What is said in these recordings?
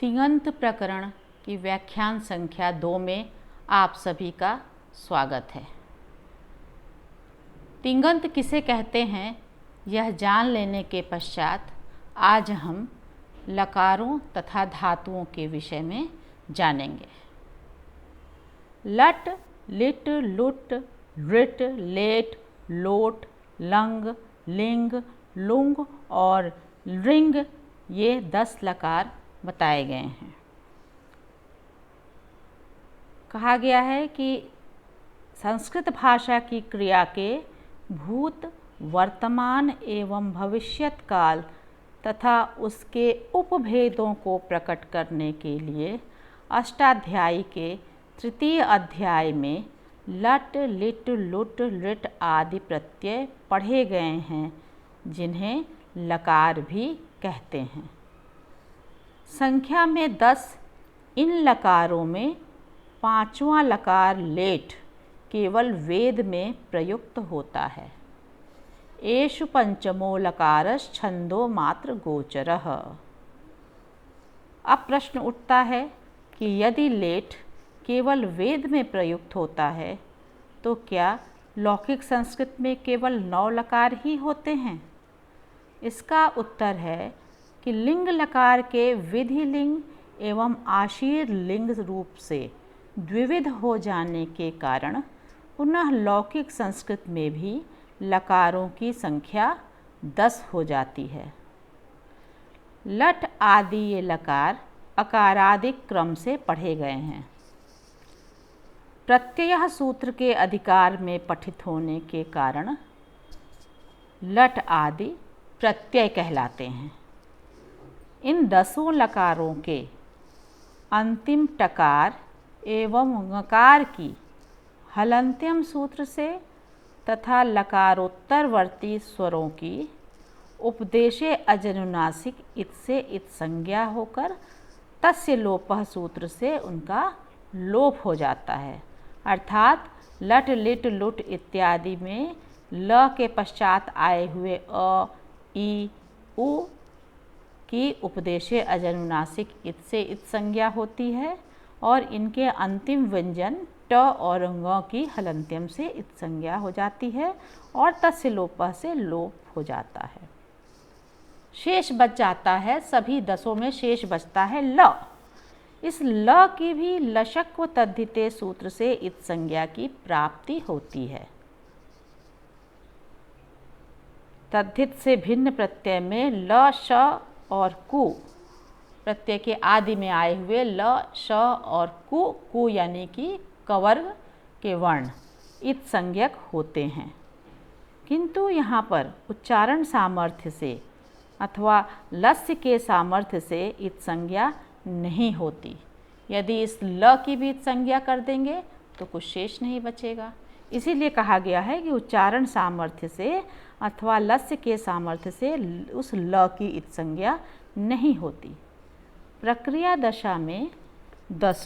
तिङन्त प्रकरण की व्याख्यान संख्या 2 में आप सभी का स्वागत है। तिङन्त किसे कहते हैं यह जान लेने के पश्चात आज हम लकारों तथा धातुओं के विषय में जानेंगे। लट, लिट, लुट, लृट, लेट, लोट, लंग, लिंग, लुंग और लृंग ये 10 लकार बताए गए हैं। कहा गया है कि संस्कृत भाषा की क्रिया के भूत, वर्तमान एवं भविष्यत काल तथा उसके उपभेदों को प्रकट करने के लिए अष्टाध्यायी के तृतीय अध्याय में लट, लिट, लुट, लृट आदि प्रत्यय पढ़े गए हैं, जिन्हें लकार भी कहते हैं। संख्या में 10 इन लकारों में 5वां लकार लेट केवल वेद में प्रयुक्त होता है। एषु पंचमो लकारस् छंदो मात्र गोचरः। अब प्रश्न उठता है कि यदि लेट केवल वेद में प्रयुक्त होता है तो क्या लौकिक संस्कृत में केवल 9 लकार ही होते हैं? इसका उत्तर है कि लिंग लकार के विधि लिंग एवं आशीर लिंग रूप से द्विविध हो जाने के कारण पुनः लौकिक संस्कृत में भी लकारों की संख्या 10 हो जाती है। लट आदि ये लकार अकारादिक क्रम से पढ़े गए हैं। प्रत्यय सूत्र के अधिकार में पठित होने के कारण लट आदि प्रत्यय कहलाते हैं। इन 10 लकारों के अंतिम टकार एवं ङकार की हलन्त्यम सूत्र से तथा लकारोत्तरवर्ती स्वरों की उपदेशे अजनुनासिक इत से इत संज्ञा होकर तस्य लोपः सूत्र से उनका लोप हो जाता है। अर्थात लट, लिट, लुट इत्यादि में ल के पश्चात आए हुए अ, ई, उ की उपदेशे अजनुनासिक इत से इत संज्ञा होती है और इनके अंतिम व्यंजन ट और ङ की हलन्त्यम से इत संज्ञा हो जाती है और तस्य लोपः से लोप हो जाता है। शेष बच जाता है, सभी 10 में शेष बचता है ल। इस ल की भी लशक्व तद्धिते सूत्र से इत संज्ञा की प्राप्ति होती है। तद्धित से भिन्न प्रत्यय में ल, श और कु प्रत्यय के आदि में आए हुए ल, श और कु यानी कि कवर्ग के वर्ण इत संज्ञक होते हैं, किंतु यहाँ पर उच्चारण सामर्थ्य से अथवा लस्य के सामर्थ्य से इत संज्ञा नहीं होती। यदि इस ल की भी इत संज्ञा कर देंगे तो कुछ शेष नहीं बचेगा। इसीलिए कहा गया है कि उच्चारण सामर्थ्य से अथवा लस्य के सामर्थ्य से उस ल की इत संज्ञा नहीं होती। प्रक्रिया दशा में 10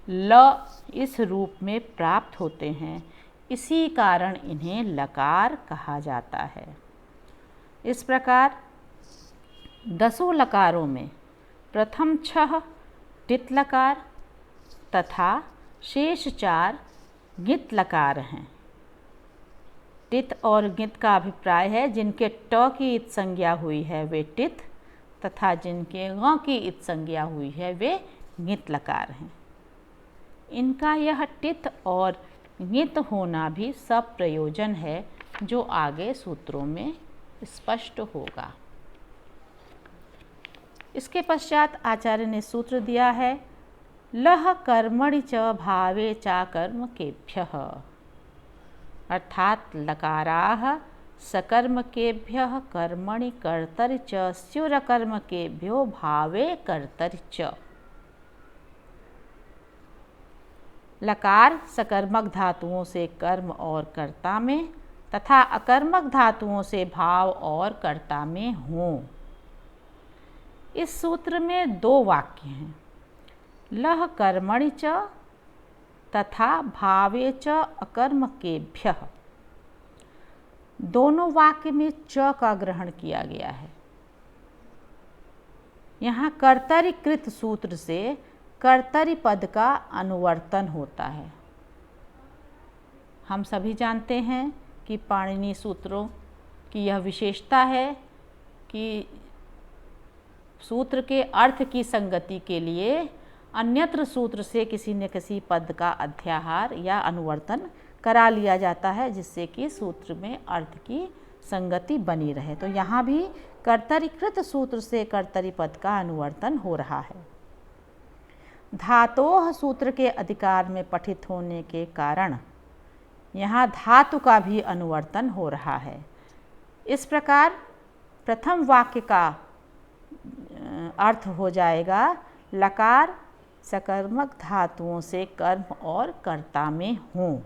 ल इस रूप में प्राप्त होते हैं, इसी कारण इन्हें लकार कहा जाता है। इस प्रकार 10 लकारों में प्रथम 6 टित लकार तथा शेष 4 ङित लकार हैं। टित और ङित का अभिप्राय है जिनके ट की इत संज्ञा हुई है वे टित तथा जिनके ङ की इत संज्ञा हुई है वे ङित लकार हैं। इनका यह टित और ङित होना भी सब प्रयोजन है, जो आगे सूत्रों में स्पष्ट होगा। इसके पश्चात आचार्य ने सूत्र दिया है लह कर्मणि च भावे चा कर्म केभ्यः। अर्थात लकाराः सकर्मकेभ्यः कर्मणि कर्तरि च स्युरकर्मकेभ्यो भावे कर्तरि च। लकार सकर्मक धातुओं से कर्म और कर्ता में तथा अकर्मक धातुओं से भाव और कर्ता में हों। इस सूत्र में 2 वाक्य हैं, लह कर्मणि च तथा भावे च अकर्मकेभ्यः। दोनों वाक्य में च का ग्रहण किया गया है। यहाँ कर्तरीकृत सूत्र से कर्तरी पद का अनुवर्तन होता है। हम सभी जानते हैं कि पाणिनि सूत्रों की यह विशेषता है कि सूत्र के अर्थ की संगति के लिए अन्यत्र सूत्र से किसी न किसी पद का अध्याहार या अनुवर्तन करा लिया जाता है, जिससे कि सूत्र में अर्थ की संगति बनी रहे। तो यहाँ भी कर्तरीकृत सूत्र से कर्तरी पद का अनुवर्तन हो रहा है। धातोः सूत्र के अधिकार में पठित होने के कारण यहाँ धातु का भी अनुवर्तन हो रहा है। इस प्रकार प्रथम वाक्य का अर्थ हो जाएगा लकार सकर्मक धातुओं से कर्म और कर्ता में हों।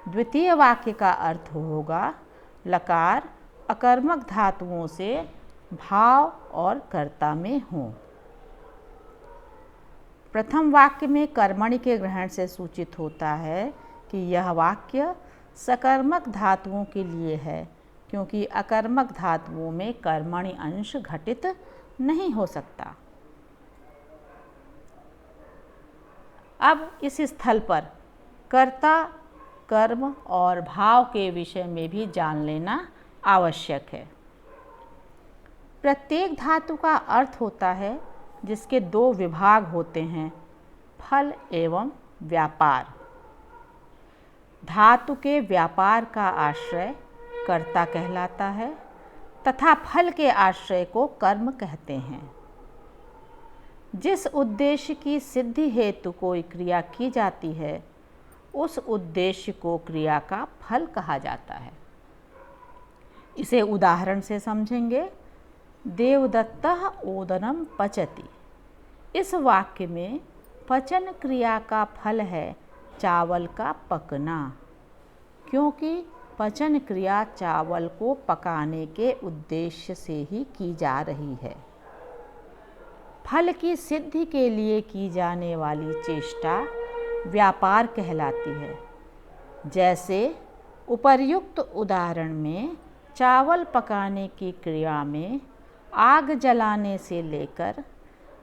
द्वितीय वाक्य का अर्थ होगा लकार अकर्मक धातुओं से भाव और कर्ता में हों। प्रथम वाक्य में कर्मणि के ग्रहण से सूचित होता है कि यह वाक्य सकर्मक धातुओं के लिए है, क्योंकि अकर्मक धातुओं में कर्मणि अंश घटित नहीं हो सकता। अब इस स्थल पर कर्ता, कर्म और भाव के विषय में भी जान लेना आवश्यक है। प्रत्येक धातु का अर्थ होता है जिसके दो विभाग होते हैं, फल एवं व्यापार। धातु के व्यापार का आश्रय कर्ता कहलाता है तथा फल के आश्रय को कर्म कहते हैं। जिस उद्देश्य की सिद्धि हेतु कोई क्रिया की जाती है, उस उद्देश्य को क्रिया का फल कहा जाता है। इसे उदाहरण से समझेंगे। देवदत्तः ओदनम पचति। इस वाक्य में पचन क्रिया का फल है चावल का पकना, क्योंकि पचन क्रिया चावल को पकाने के उद्देश्य से ही की जा रही है। फल की सिद्धि के लिए की जाने वाली चेष्टा व्यापार कहलाती है। जैसे उपर्युक्त उदाहरण में चावल पकाने की क्रिया में आग जलाने से लेकर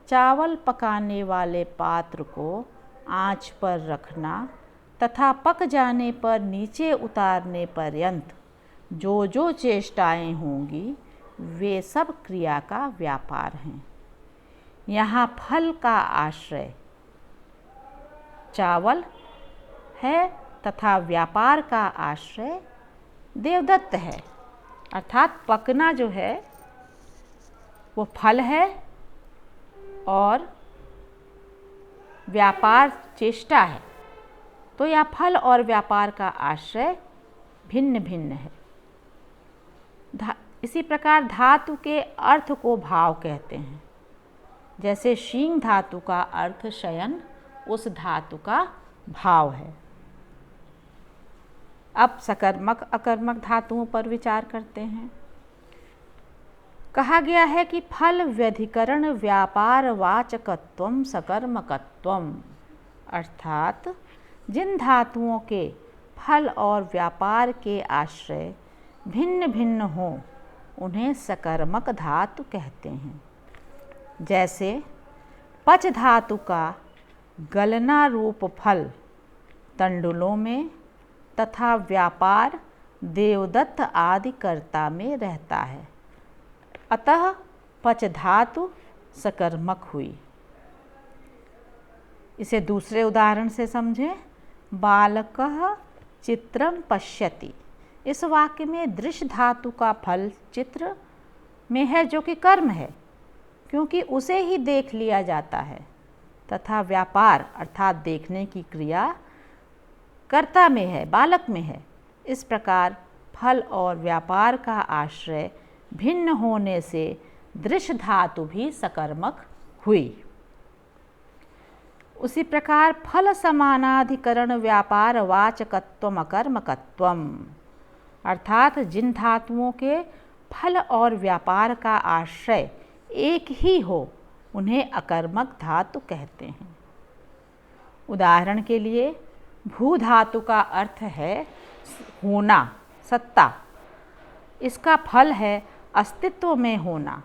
चावल पकाने वाले पात्र को आंच पर रखना तथा पक जाने पर नीचे उतारने पर्यंत जो जो चेष्टाएं होंगी, वे सब क्रिया का व्यापार हैं। यहाँ फल का आश्रय चावल है तथा व्यापार का आश्रय देवदत्त है, अर्थात पकना जो है वो फल है और व्यापार चेष्टा है। तो यह फल और व्यापार का आश्रय भिन्न भिन्न है। इसी प्रकार धातु के अर्थ को भाव कहते हैं। जैसे शींग धातु का अर्थ शयन उस धातु का भाव है। अब सकर्मक अकर्मक धातुओं पर विचार करते हैं। कहा गया है कि फल व्यधिकरण व्यापार वाचकत्वम सकर्मकत्वम, अर्थात जिन धातुओं के फल और व्यापार के आश्रय भिन्न भिन्न हों, उन्हें सकर्मक धातु कहते हैं। जैसे पच धातु का गलना रूप फल तंडुलों में तथा व्यापार देवदत्त आदि कर्ता में रहता है, अतः पच धातु सकर्मक हुई। इसे दूसरे उदाहरण से समझें। बालकः चित्रम पश्यति। इस वाक्य में दृश्य धातु का फल चित्र में है, जो कि कर्म है, क्योंकि उसे ही देख लिया जाता है, तथा व्यापार अर्थात देखने की क्रिया कर्ता में है, बालक में है। इस प्रकार फल और व्यापार का आश्रय भिन्न होने से दृश्य धातु भी सकर्मक हुई। उसी प्रकार फल समानाधिकरण व्यापार वाचकत्वम अकर्मकत्वम, अर्थात जिन धातुओं के फल और व्यापार का आश्रय एक ही हो, उन्हें अकर्मक धातु कहते हैं। उदाहरण के लिए भू धातु का अर्थ है होना, सत्ता। इसका फल है अस्तित्व में होना।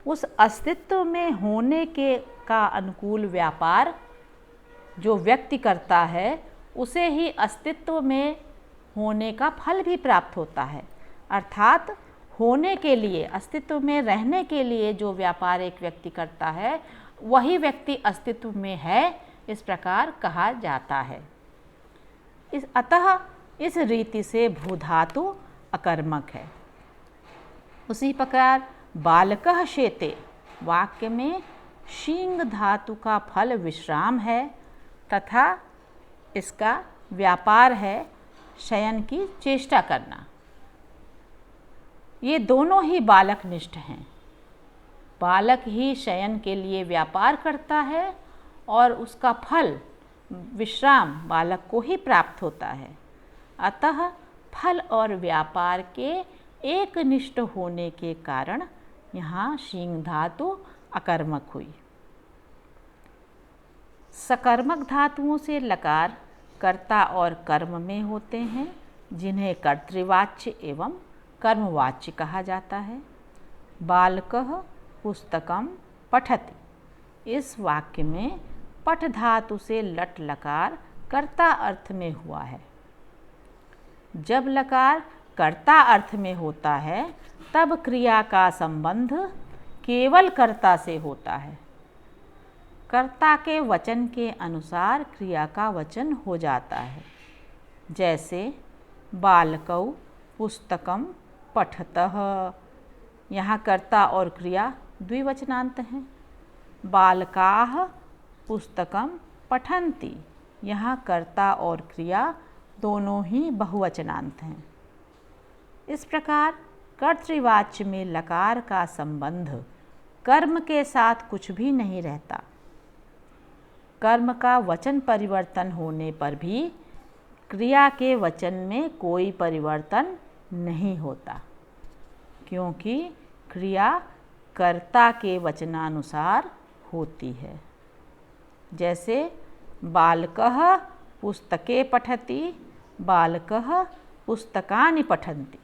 उस अस्तित्व में होने के का अनुकूल व्यापार जो व्यक्ति करता है उसे ही अस्तित्व में होने का फल भी प्राप्त होता है। अर्थात होने के लिए, अस्तित्व में रहने के लिए जो व्यापार एक व्यक्ति करता है वही व्यक्ति अस्तित्व में है, इस प्रकार कहा जाता है। अतः इस रीति से भूधातु अकर्मक है। उसी प्रकार बालकः शेते वाक्य में शींग धातु का फल विश्राम है तथा इसका व्यापार है शयन की चेष्टा करना। ये दोनों ही बालकनिष्ठ हैं। बालक ही शयन के लिए व्यापार करता है और उसका फल विश्राम बालक को ही प्राप्त होता है। अतः फल और व्यापार के एक निष्ठ होने के कारण यहाँ शींग धातु अकर्मक हुई। सकर्मक धातुओं से लकार कर्ता और कर्म में होते हैं, जिन्हें कर्तृवाच्य एवं कर्मवाच्य कहा जाता है। बालकः पुस्तकम पठति, इस वाक्य में पठ धातु से लट लकार कर्ता अर्थ में हुआ है। जब लकार कर्ता अर्थ में होता है तब क्रिया का संबंध केवल कर्ता से होता है। कर्ता के वचन के अनुसार क्रिया का वचन हो जाता है। जैसे बालकौ पुस्तकम पठतः, यहाँ कर्ता और क्रिया द्विवचनांत हैं। बालकाः पुस्तकम पठन्ति, यहाँ कर्ता और क्रिया दोनों ही बहुवचनांत हैं। इस प्रकार कर्तृवाच्य में लकार का संबंध कर्म के साथ कुछ भी नहीं रहता। कर्म का वचन परिवर्तन होने पर भी क्रिया के वचन में कोई परिवर्तन नहीं होता, क्योंकि क्रिया कर्ता के वचनानुसार होती है। जैसे बालकः पुस्तके पठति, बालकः पुस्तकानि पठन्ति।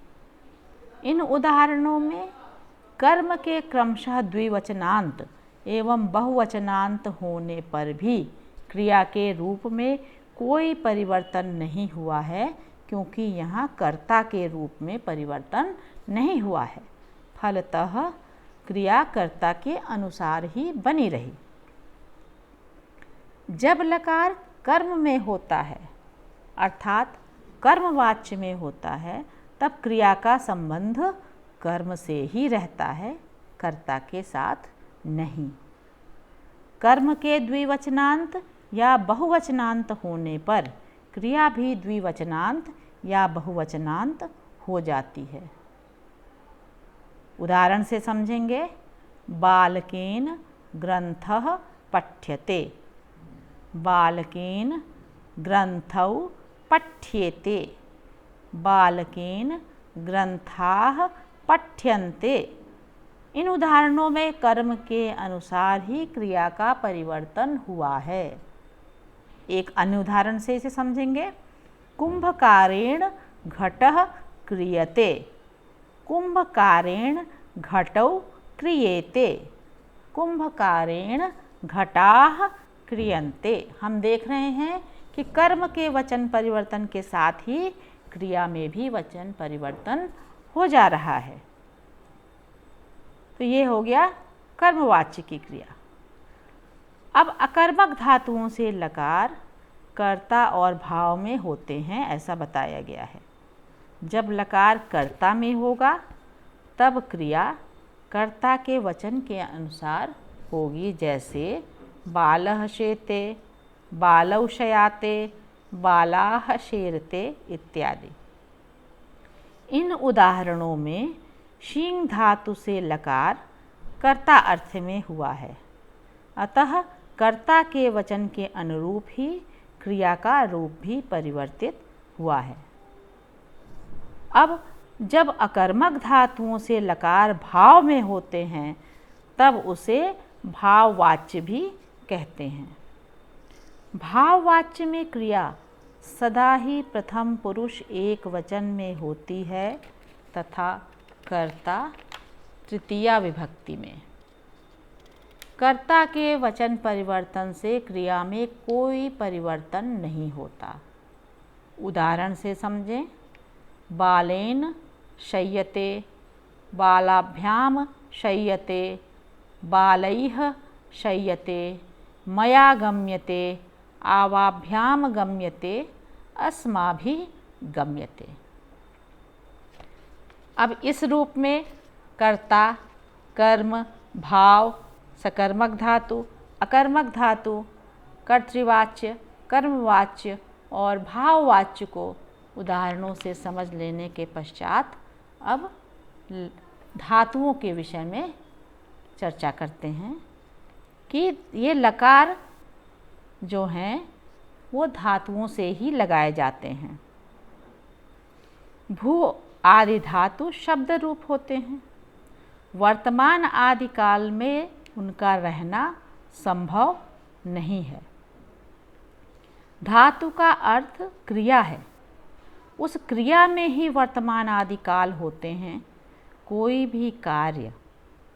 इन उदाहरणों में कर्म के क्रमशः द्विवचनांत एवं बहुवचनांत होने पर भी क्रिया के रूप में कोई परिवर्तन नहीं हुआ है, क्योंकि यहाँ कर्ता के रूप में परिवर्तन नहीं हुआ है। फलतः क्रिया कर्ता के अनुसार ही बनी रही। जब लकार कर्म में होता है अर्थात कर्मवाच्य में होता है, तब क्रिया का संबंध कर्म से ही रहता है, कर्ता के साथ नहीं। कर्म के द्विवचनांत या बहुवचनांत होने पर क्रिया भी द्विवचनांत या बहुवचनांत हो जाती है। उदाहरण से समझेंगे। बालकेन ग्रंथः पठ्यते, बालकेन ग्रंथौ पठ्येते, बालकेन ग्रंथाः पठ्यन्ते। इन उदाहरणों में कर्म के अनुसार ही क्रिया का परिवर्तन हुआ है। एक अन्य उदाहरण से इसे समझेंगे। कुंभकारेण घटः क्रियते, कुंभकारेण घटौ क्रियेते, कुंभकारेण घटाः क्रियन्ते। हम देख रहे हैं कि कर्म के वचन परिवर्तन के साथ ही क्रिया में भी वचन परिवर्तन हो जा रहा है। तो ये हो गया कर्मवाच्य की क्रिया। अब अकर्मक धातुओं से लकार कर्ता और भाव में होते हैं, ऐसा बताया गया है। जब लकार कर्ता में होगा तब क्रिया कर्ता के वचन के अनुसार होगी। जैसे बालः शेते, बालौ शयाते, बालाः शेरते इत्यादि। इन उदाहरणों में शींग धातु से लकार कर्ता अर्थ में हुआ है, अतः कर्ता के वचन के अनुरूप ही क्रिया का रूप भी परिवर्तित हुआ है। अब जब अकर्मक धातुओं से लकार भाव में होते हैं तब उसे भाववाच्य भी कहते हैं। भाववाच्य में क्रिया सदा ही प्रथम पुरुष एक वचन में होती है तथा कर्ता तृतीया विभक्ति में। कर्ता के वचन परिवर्तन से क्रिया में कोई परिवर्तन नहीं होता। उदाहरण से समझें। बालेन शय्यते, बालाभ्याम शय्यते, बालैः शय्यते, मया गम्यते, आवाभ्याम गम्यते, अस्माभिः गम्यते। अब इस रूप में कर्ता, कर्म, भाव, सकर्मक धातु, अकर्मक धातु, कर्तृवाच्य, कर्मवाच्य और भाववाच्य को उदाहरणों से समझ लेने के पश्चात अब धातुओं के विषय में चर्चा करते हैं कि ये लकार जो हैं वो धातुओं से ही लगाए जाते हैं। भू आदि धातु शब्द रूप होते हैं। वर्तमान आदि काल में उनका रहना संभव नहीं है। धातु का अर्थ क्रिया है। उस क्रिया में ही वर्तमान आदि काल होते हैं। कोई भी कार्य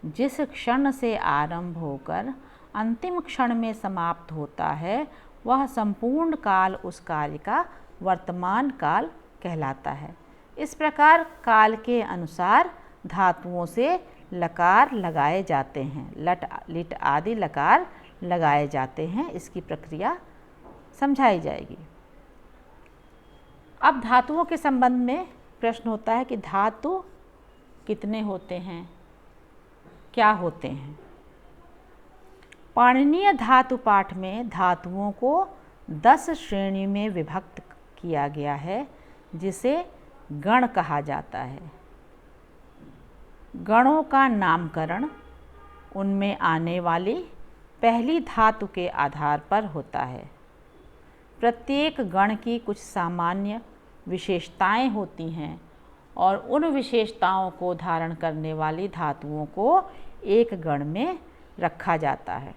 जिस क्षण से आरंभ होकर अंतिम क्षण में समाप्त होता है वह संपूर्ण काल उस कार्य का वर्तमान काल कहलाता है। इस प्रकार काल के अनुसार धातुओं से लकार लगाए जाते हैं। लट, लिट आदि लकार लगाए जाते हैं। इसकी प्रक्रिया समझाई जाएगी। अब धातुओं के संबंध में प्रश्न होता है कि धातु कितने होते हैं, क्या होते हैं। पाणिनीय धातु पाठ में धातुओं को 10 श्रेणी में विभक्त किया गया है जिसे गण कहा जाता है। गणों का नामकरण उनमें आने वाली पहली धातु के आधार पर होता है। प्रत्येक गण की कुछ सामान्य विशेषताएं होती हैं और उन विशेषताओं को धारण करने वाली धातुओं को एक गण में रखा जाता है।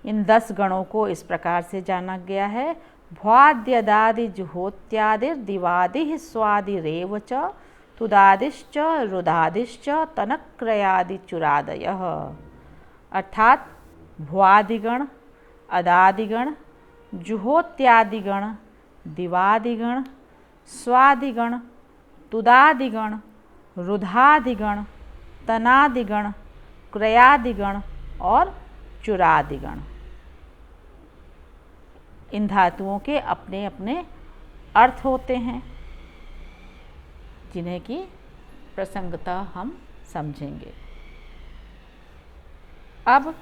इन 10 गणों को इस प्रकार से जाना गया है। भ्वाद्यदादि जुहोत्यादिर दिवादि स्वादिरेव च तुदादिश्च रुदादिश्च तनक्रयादि चुरादयः। अर्थात भ्वादिगण, अदादिगण, जुहोत्यादिगण, दिवादिगण, स्वादिगण, तुदादिगण, रुधादिगण, तनादिगण, क्रयादिगण और चुरादिगण। इन धातुओं के अपने अपने अर्थ होते हैं जिन्हें कि प्रसंगतः हम समझेंगे। अब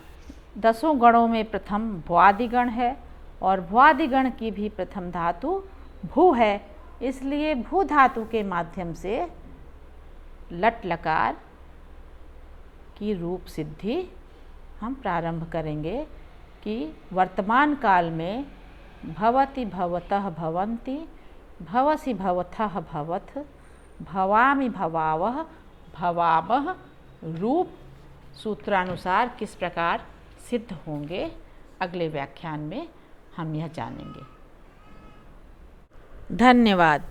10 गणों में प्रथम भ्वादिगण है और भ्वादिगण की भी प्रथम धातु भू है। इसलिए भू धातु के माध्यम से लट लकार की रूप सिद्धि हम प्रारंभ करेंगे कि वर्तमान काल में भवति भवतः भवन्ति, भवसि भवथः भवथ, भवामि भवावः भवामः रूप सूत्रानुसार किस प्रकार सिद्ध होंगे, अगले व्याख्यान में हम यह जानेंगे। धन्यवाद।